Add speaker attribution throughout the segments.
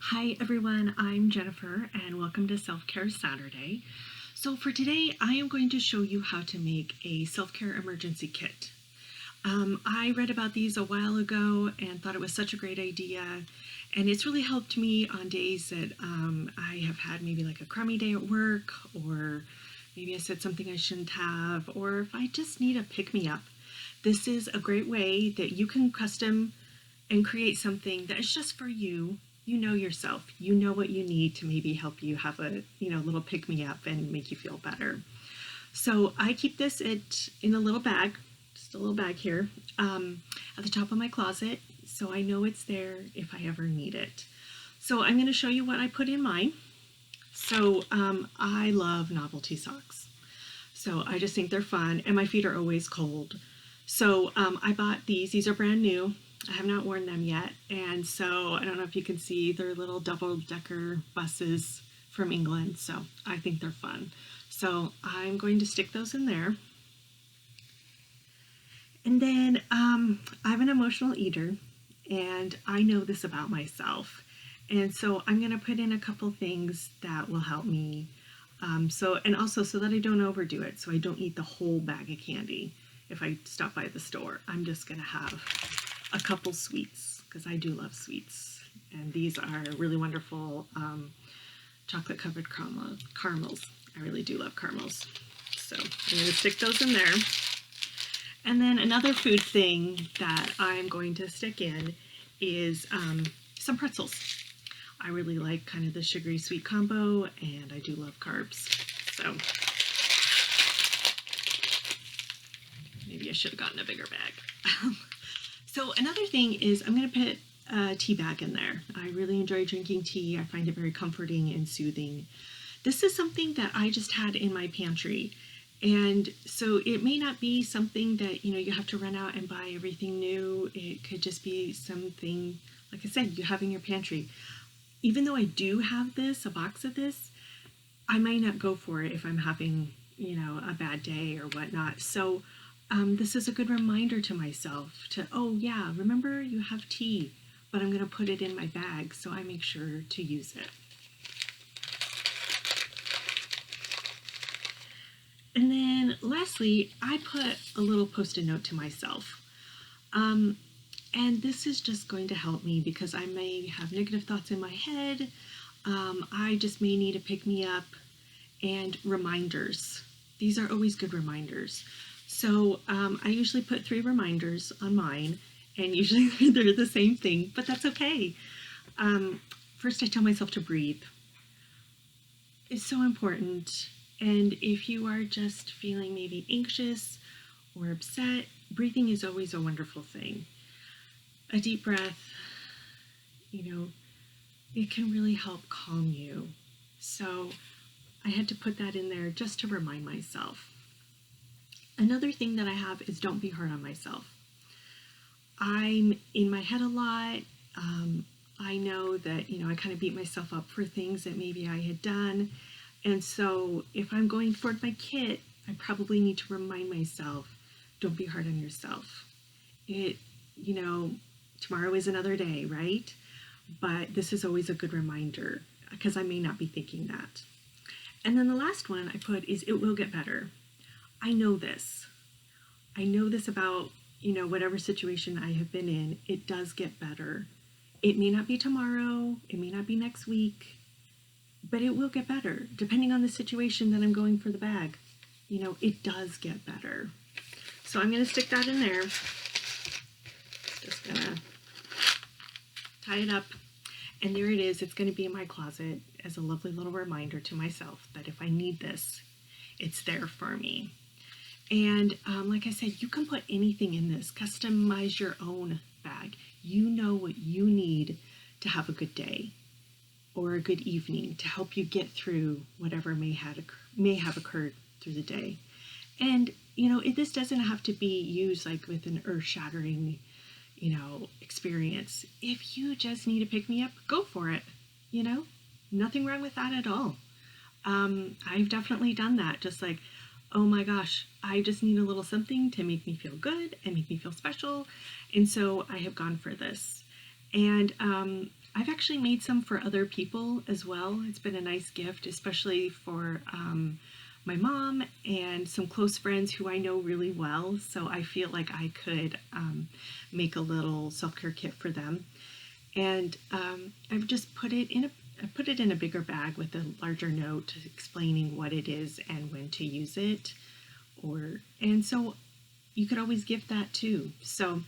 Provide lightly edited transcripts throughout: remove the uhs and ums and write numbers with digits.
Speaker 1: Hi everyone, I'm Jennifer and welcome to Self-Care Saturday. So for today, I am going to show you how to make a self-care emergency kit. I read about these a while ago and thought it was such a great idea, and it's really helped me on days that I have had maybe like a crummy day at work, or maybe I said something I shouldn't have, or if I just need a pick-me-up. This is a great way that you can custom and create something that is just for you. You know yourself. You know what you need to maybe help you have a little pick me up and make you feel better. So I keep this in a little bag, just a little bag here, at the top of my closet, so I know it's there if I ever need it. So I'm going to show you what I put in mine. So I love Novelty Socks. So I just think they're fun, and my feet are always cold. So I bought these. These are brand new. I have not worn them yet, and so I don't know if you can see, they're little double-decker buses from England, so I think they're fun. So I'm going to stick those in there. And then I'm an emotional eater, and I know this about myself, and so I'm going to put in a couple things that will help me. And also so that I don't overdo it, so I don't eat the whole bag of candy. If I stop by the store, I'm just going to have a couple sweets, because I do love sweets, and these are really wonderful chocolate covered caramels. I really do love caramels, so I'm going to stick those in there. And then another food thing that I'm going to stick in is some pretzels. I really like kind of the sugary sweet combo, and I do love carbs, so maybe I should have gotten a bigger bag. So another thing is I'm going to put a tea bag in there. I really enjoy drinking tea. I find it very comforting and soothing. This is something that I just had in my pantry. And so it may not be something that, you have to run out and buy everything new. It could just be something, like I said, you have in your pantry. Even though I do have this, a box of this, I might not go for it if I'm having, a bad day or whatnot. So this is a good reminder to myself to, oh yeah, remember you have tea, but I'm going to put it in my bag so I make sure to use it. And then lastly, I put a little post-it note to myself. And this is just going to help me because I may have negative thoughts in my head. I just may need a pick-me-up, and reminders. These are always good reminders. So I usually put 3 reminders on mine, and usually they're the same thing, but that's okay. First, I tell myself to breathe. It's so important. And if you are just feeling maybe anxious or upset, breathing is always a wonderful thing. A deep breath, it can really help calm you. So I had to put that in there just to remind myself. Another thing that I have is don't be hard on myself. I'm in my head a lot. I know that, I kind of beat myself up for things that maybe I had done. And so if I'm going toward my kit, I probably need to remind myself, don't be hard on yourself. Tomorrow is another day, right? But this is always a good reminder because I may not be thinking that. And then the last one I put is it will get better. I know this. I know this about, whatever situation I have been in. It does get better. It may not be tomorrow. It may not be next week. But it will get better, depending on the situation that I'm going for the bag. It does get better. So I'm going to stick that in there. Just going to tie it up. And there it is. It's going to be in my closet as a lovely little reminder to myself that if I need this, it's there for me. And like I said, you can put anything in this. Customize your own bag. You know what you need to have a good day or a good evening to help you get through whatever may have occurred through the day. And, this doesn't have to be used like with an earth-shattering, experience. If you just need a pick-me-up, go for it. Nothing wrong with that at all. I've definitely done that. Just like, oh my gosh, I just need a little something to make me feel good and make me feel special. And so I have gone for this. And I've actually made some for other people as well. It's been a nice gift, especially for my mom and some close friends who I know really well. So I feel like I could make a little self-care kit for them. And I've just I put it in a bigger bag with a larger note explaining what it is and when to use it. And so you could always gift that too. So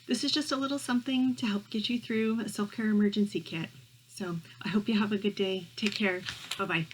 Speaker 1: this is just a little something to help get you through a self-care emergency kit. So I hope you have a good day. Take care. Bye-bye.